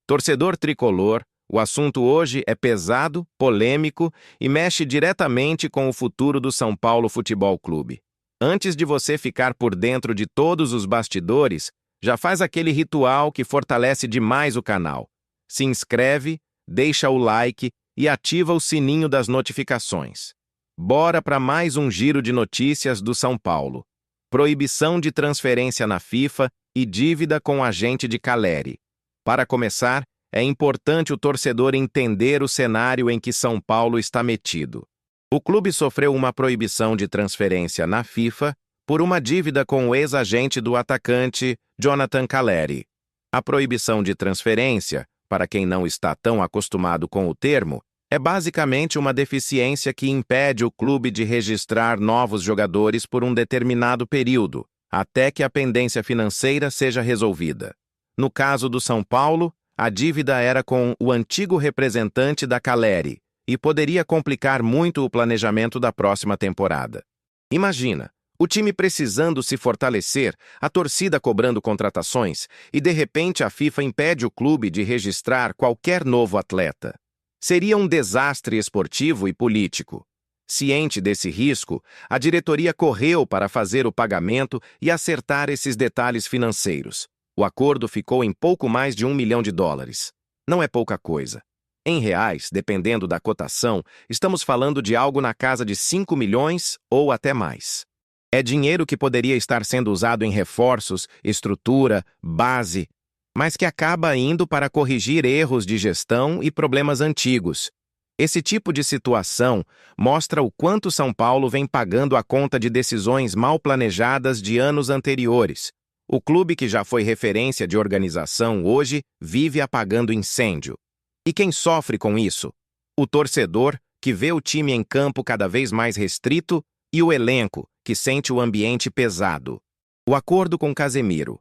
Torcedor tricolor, o assunto hoje é pesado, polêmico e mexe diretamente com o futuro do São Paulo Futebol Clube. Antes de você ficar por dentro de todos os bastidores, já faz aquele ritual que fortalece demais o canal. Se inscreve, deixa o like e ativa o sininho das notificações. Bora para mais um giro de notícias do São Paulo. Proibição de transferência na FIFA e dívida com o agente de Caleri. Para começar, é importante o torcedor entender o cenário em que São Paulo está metido. O clube sofreu uma proibição de transferência na FIFA por uma dívida com o ex-agente do atacante Jonathan Caleri. A proibição de transferência, para quem não está tão acostumado com o termo, é basicamente uma deficiência que impede o clube de registrar novos jogadores por um determinado período, até que a pendência financeira seja resolvida. No caso do São Paulo, a dívida era com o antigo representante da Caleri e poderia complicar muito o planejamento da próxima temporada. Imagina, o time precisando se fortalecer, a torcida cobrando contratações e, de repente, a FIFA impede o clube de registrar qualquer novo atleta. Seria um desastre esportivo e político. Ciente desse risco, a diretoria correu para fazer o pagamento e acertar esses detalhes financeiros. O acordo ficou em pouco mais de US$ 1 milhão. Não é pouca coisa. Em reais, dependendo da cotação, estamos falando de algo na casa de 5 milhões ou até mais. É dinheiro que poderia estar sendo usado em reforços, estrutura, base, mas que acaba indo para corrigir erros de gestão e problemas antigos. Esse tipo de situação mostra o quanto São Paulo vem pagando a conta de decisões mal planejadas de anos anteriores. O clube que já foi referência de organização hoje vive apagando incêndio. E quem sofre com isso? O torcedor, que vê o time em campo cada vez mais restrito, e o elenco, que sente o ambiente pesado. O acordo com Casemiro.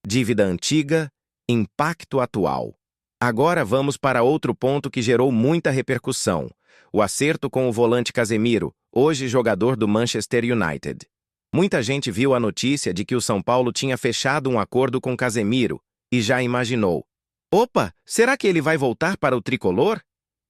Dívida antiga, impacto atual. Agora vamos para outro ponto que gerou muita repercussão. O acerto com o volante Casemiro, hoje jogador do Manchester United. Muita gente viu a notícia de que o São Paulo tinha fechado um acordo com Casemiro e já imaginou: opa, será que ele vai voltar para o tricolor?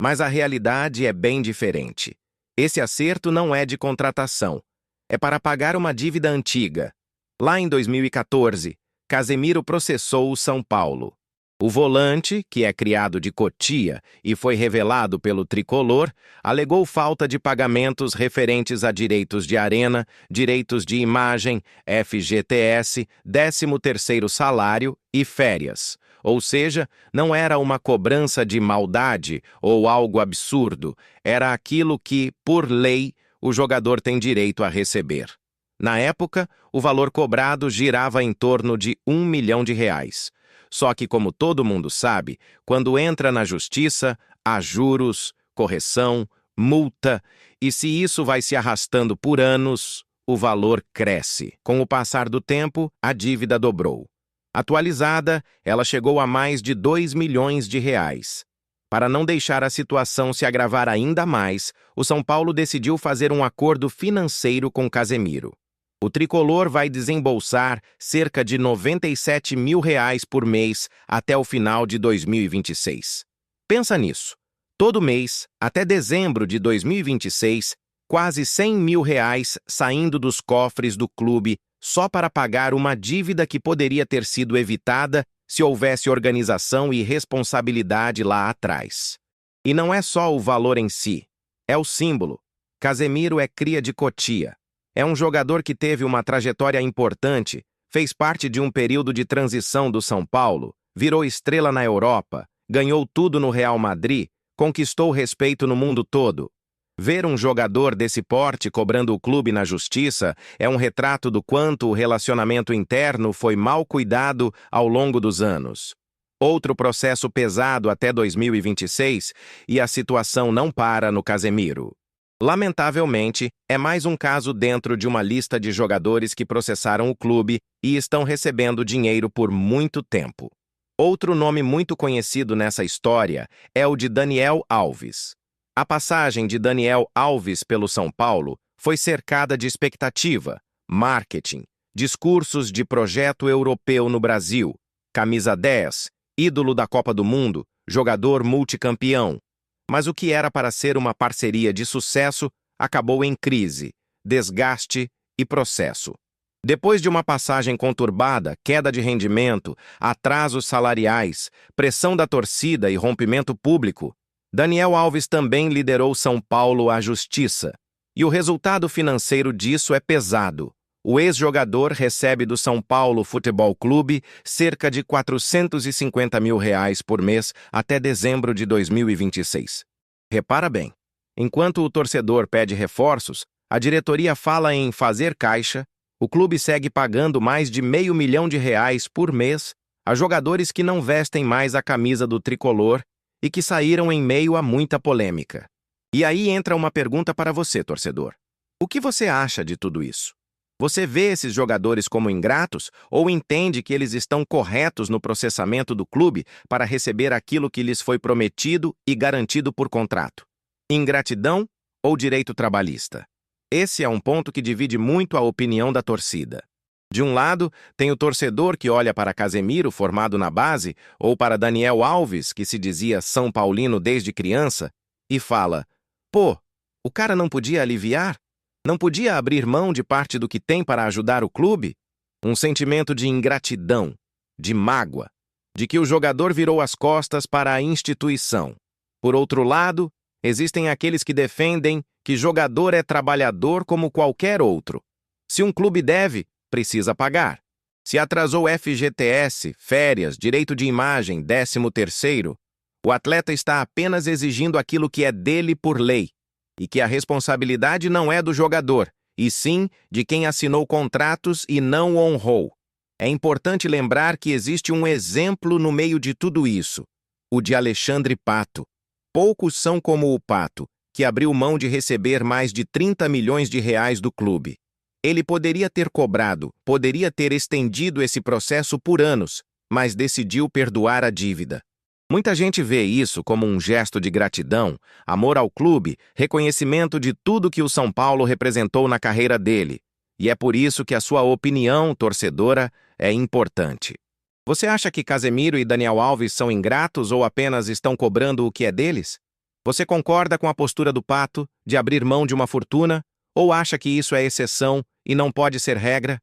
Mas a realidade é bem diferente. Esse acerto não é de contratação. É para pagar uma dívida antiga. Lá em 2014, Casemiro processou o São Paulo. O volante, que é criado de Cotia e foi revelado pelo tricolor, alegou falta de pagamentos referentes a direitos de arena, direitos de imagem, FGTS, 13º salário e férias. Ou seja, não era uma cobrança de maldade ou algo absurdo, era aquilo que, por lei, o jogador tem direito a receber. Na época, o valor cobrado girava em torno de R$ 1 milhão. Só que, como todo mundo sabe, quando entra na justiça, há juros, correção, multa, e se isso vai se arrastando por anos, o valor cresce. Com o passar do tempo, a dívida dobrou. Atualizada, ela chegou a mais de R$ 2 milhões. Para não deixar a situação se agravar ainda mais, o São Paulo decidiu fazer um acordo financeiro com Casemiro. O tricolor vai desembolsar cerca de R$ 97 mil por mês até o final de 2026. Pensa nisso. Todo mês, até dezembro de 2026, quase R$ 100 mil saindo dos cofres do clube só para pagar uma dívida que poderia ter sido evitada se houvesse organização e responsabilidade lá atrás. E não é só o valor em si, é o símbolo. Casemiro é cria de Cotia. É um jogador que teve uma trajetória importante, fez parte de um período de transição do São Paulo, virou estrela na Europa, ganhou tudo no Real Madrid, conquistou respeito no mundo todo. Ver um jogador desse porte cobrando o clube na justiça é um retrato do quanto o relacionamento interno foi mal cuidado ao longo dos anos. Outro processo pesado até 2026 e a situação não para no Casemiro. Lamentavelmente, é mais um caso dentro de uma lista de jogadores que processaram o clube e estão recebendo dinheiro por muito tempo. Outro nome muito conhecido nessa história é o de Daniel Alves. A passagem de Daniel Alves pelo São Paulo foi cercada de expectativa, marketing, discursos de projeto europeu no Brasil, camisa 10 ídolo da Copa do Mundo, jogador multicampeão. Mas o que era para ser uma parceria de sucesso acabou em crise, desgaste e processo. Depois de uma passagem conturbada, queda de rendimento, atrasos salariais, pressão da torcida e rompimento público, Daniel Alves também liderou São Paulo à justiça. E o resultado financeiro disso é pesado. O ex-jogador recebe do São Paulo Futebol Clube cerca de R$ 450 mil por mês até dezembro de 2026. Repara bem, enquanto o torcedor pede reforços, a diretoria fala em fazer caixa. O clube segue pagando mais de R$ 500 mil por mês a jogadores que não vestem mais a camisa do tricolor e que saíram em meio a muita polêmica. E aí entra uma pergunta para você, torcedor. O que você acha de tudo isso? Você vê esses jogadores como ingratos ou entende que eles estão corretos no processamento do clube para receber aquilo que lhes foi prometido e garantido por contrato? Ingratidão ou direito trabalhista? Esse é um ponto que divide muito a opinião da torcida. De um lado, tem o torcedor que olha para Casemiro, formado na base, ou para Daniel Alves, que se dizia São Paulino desde criança, e fala: pô, o cara não podia aliviar? Não podia abrir mão de parte do que tem para ajudar o clube? Um sentimento de ingratidão, de mágoa, de que o jogador virou as costas para a instituição. Por outro lado, existem aqueles que defendem que jogador é trabalhador como qualquer outro. Se um clube deve, precisa pagar. Se atrasou FGTS, férias, direito de imagem, 13º, o atleta está apenas exigindo aquilo que é dele por lei, e que a responsabilidade não é do jogador, e sim de quem assinou contratos e não honrou. É importante lembrar que existe um exemplo no meio de tudo isso, o de Alexandre Pato. Poucos são como o Pato, que abriu mão de receber mais de R$ 30 milhões do clube. Ele poderia ter cobrado, poderia ter estendido esse processo por anos, mas decidiu perdoar a dívida. Muita gente vê isso como um gesto de gratidão, amor ao clube, reconhecimento de tudo que o São Paulo representou na carreira dele. E é por isso que a sua opinião, torcedora, é importante. Você acha que Casemiro e Daniel Alves são ingratos ou apenas estão cobrando o que é deles? Você concorda com a postura do Pato de abrir mão de uma fortuna ou acha que isso é exceção e não pode ser regra?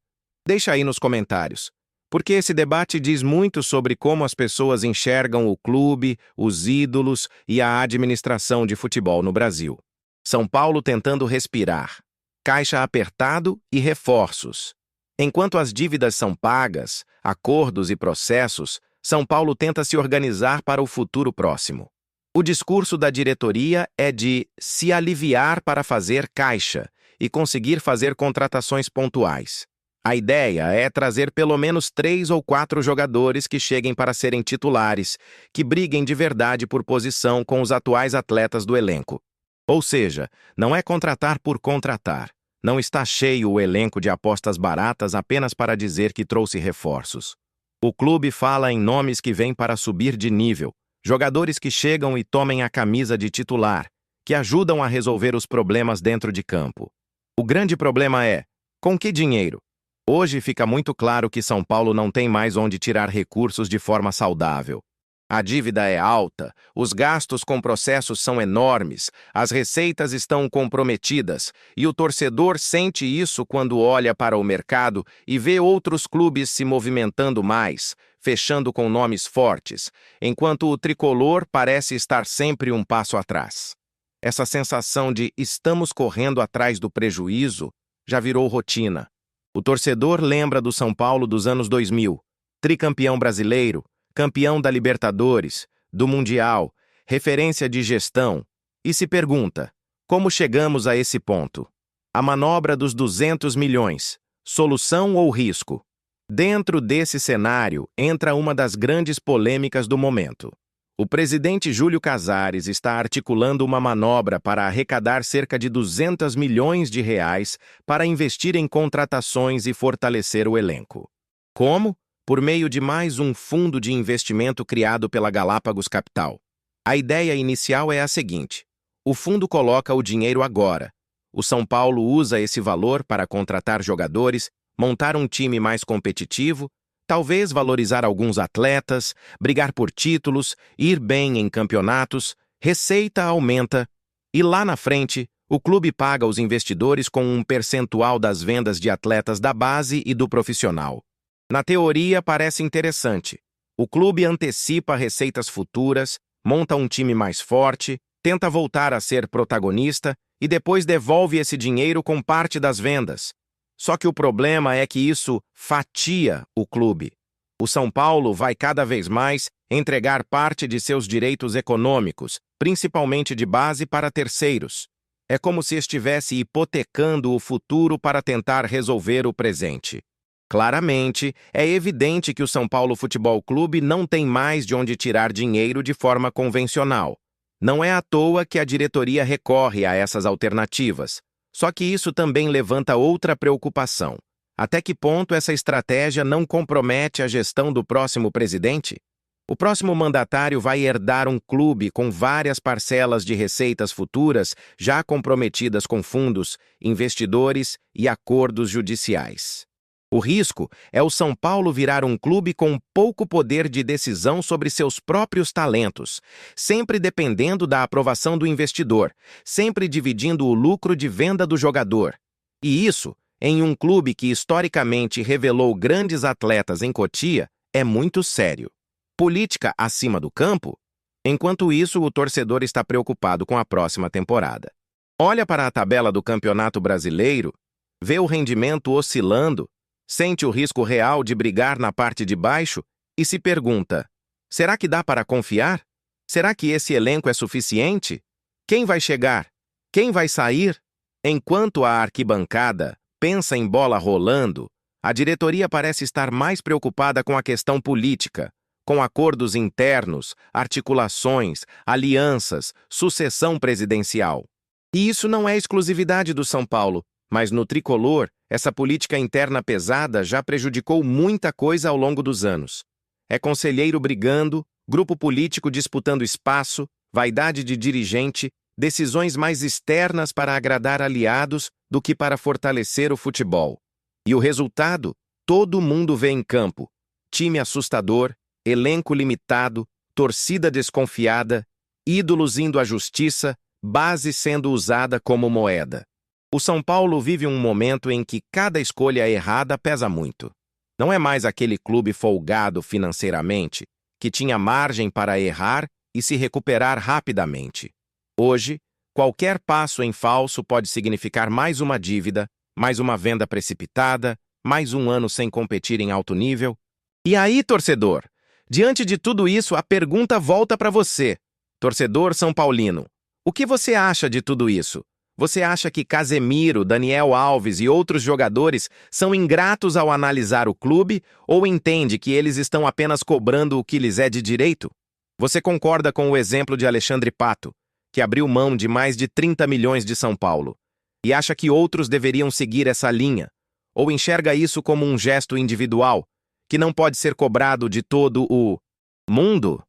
Deixa aí nos comentários, porque esse debate diz muito sobre como as pessoas enxergam o clube, os ídolos e a administração de futebol no Brasil. São Paulo tentando respirar, caixa apertado e reforços. Enquanto as dívidas são pagas, acordos e processos, São Paulo tenta se organizar para o futuro próximo. O discurso da diretoria é de se aliviar para fazer caixa e conseguir fazer contratações pontuais. A ideia é trazer pelo menos 3 ou 4 jogadores que cheguem para serem titulares, que briguem de verdade por posição com os atuais atletas do elenco. Ou seja, não é contratar por contratar. Não está cheio o elenco de apostas baratas apenas para dizer que trouxe reforços. O clube fala em nomes que vêm para subir de nível, jogadores que chegam e tomem a camisa de titular, que ajudam a resolver os problemas dentro de campo. O grande problema é, com que dinheiro? Hoje fica muito claro que São Paulo não tem mais onde tirar recursos de forma saudável. A dívida é alta, os gastos com processos são enormes, as receitas estão comprometidas e o torcedor sente isso quando olha para o mercado e vê outros clubes se movimentando mais, fechando com nomes fortes, enquanto o tricolor parece estar sempre um passo atrás. Essa sensação de estamos correndo atrás do prejuízo já virou rotina. O torcedor lembra do São Paulo dos anos 2000, tricampeão brasileiro, campeão da Libertadores, do Mundial, referência de gestão, e se pergunta, como chegamos a esse ponto? A manobra dos 200 milhões, solução ou risco? Dentro desse cenário entra uma das grandes polêmicas do momento. O presidente Júlio Casares está articulando uma manobra para arrecadar cerca de 200 milhões de reais para investir em contratações e fortalecer o elenco. Como? Por meio de mais um fundo de investimento criado pela Galápagos Capital. A ideia inicial é a seguinte: o fundo coloca o dinheiro agora. O São Paulo usa esse valor para contratar jogadores, montar um time mais competitivo, Talvez valorizar alguns atletas, brigar por títulos, ir bem em campeonatos, receita aumenta e lá na frente, o clube paga os investidores com um percentual das vendas de atletas da base e do profissional. Na teoria, parece interessante. O clube antecipa receitas futuras, monta um time mais forte, tenta voltar a ser protagonista e depois devolve esse dinheiro com parte das vendas. Só que o problema é que isso fatia o clube. O São Paulo vai cada vez mais entregar parte de seus direitos econômicos, principalmente de base, para terceiros. É como se estivesse hipotecando o futuro para tentar resolver o presente. Claramente, é evidente que o São Paulo Futebol Clube não tem mais de onde tirar dinheiro de forma convencional. Não é à toa que a diretoria recorre a essas alternativas. Só que isso também levanta outra preocupação. Até que ponto essa estratégia não compromete a gestão do próximo presidente? O próximo mandatário vai herdar um clube com várias parcelas de receitas futuras já comprometidas com fundos, investidores e acordos judiciais. O risco é o São Paulo virar um clube com pouco poder de decisão sobre seus próprios talentos, sempre dependendo da aprovação do investidor, sempre dividindo o lucro de venda do jogador. E isso, em um clube que historicamente revelou grandes atletas em Cotia, é muito sério. Política acima do campo? Enquanto isso, o torcedor está preocupado com a próxima temporada. Olha para a tabela do Campeonato Brasileiro, vê o rendimento oscilando, sente o risco real de brigar na parte de baixo e se pergunta: será que dá para confiar? Será que esse elenco é suficiente? Quem vai chegar? Quem vai sair? Enquanto a arquibancada pensa em bola rolando, a diretoria parece estar mais preocupada com a questão política, com acordos internos, articulações, alianças, sucessão presidencial. E isso não é exclusividade do São Paulo, mas no tricolor, essa política interna pesada já prejudicou muita coisa ao longo dos anos. É conselheiro brigando, grupo político disputando espaço, vaidade de dirigente, decisões mais externas para agradar aliados do que para fortalecer o futebol. E o resultado? Todo mundo vê em campo. Time assustador, elenco limitado, torcida desconfiada, ídolos indo à justiça, base sendo usada como moeda. O São Paulo vive um momento em que cada escolha errada pesa muito. Não é mais aquele clube folgado financeiramente, que tinha margem para errar e se recuperar rapidamente. Hoje, qualquer passo em falso pode significar mais uma dívida, mais uma venda precipitada, mais um ano sem competir em alto nível. E aí, torcedor? Diante de tudo isso, a pergunta volta para você, torcedor são paulino. O que você acha de tudo isso? Você acha que Casemiro, Daniel Alves e outros jogadores são ingratos ao analisar o clube ou entende que eles estão apenas cobrando o que lhes é de direito? Você concorda com o exemplo de Alexandre Pato, que abriu mão de mais de 30 milhões de São Paulo, e acha que outros deveriam seguir essa linha? Ou enxerga isso como um gesto individual, que não pode ser cobrado de todo o mundo?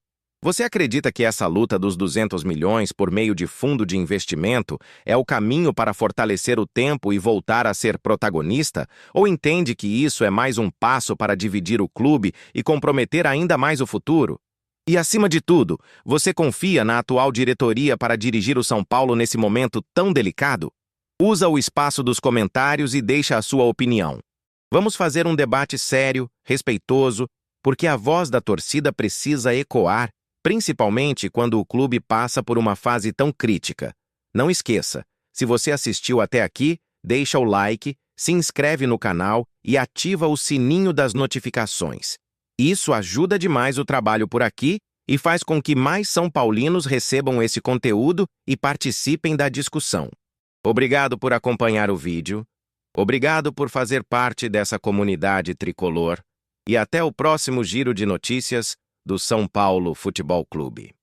Você acredita que essa luta dos 200 milhões por meio de fundo de investimento é o caminho para fortalecer o tempo e voltar a ser protagonista? Ou entende que isso é mais um passo para dividir o clube e comprometer ainda mais o futuro? E, acima de tudo, você confia na atual diretoria para dirigir o São Paulo nesse momento tão delicado? Usa o espaço dos comentários e deixa a sua opinião. Vamos fazer um debate sério, respeitoso, porque a voz da torcida precisa ecoar, principalmente quando o clube passa por uma fase tão crítica. Não esqueça, se você assistiu até aqui, deixa o like, se inscreve no canal e ativa o sininho das notificações. Isso ajuda demais o trabalho por aqui e faz com que mais são paulinos recebam esse conteúdo e participem da discussão. Obrigado por acompanhar o vídeo, obrigado por fazer parte dessa comunidade tricolor e até o próximo giro de notícias do São Paulo Futebol Clube.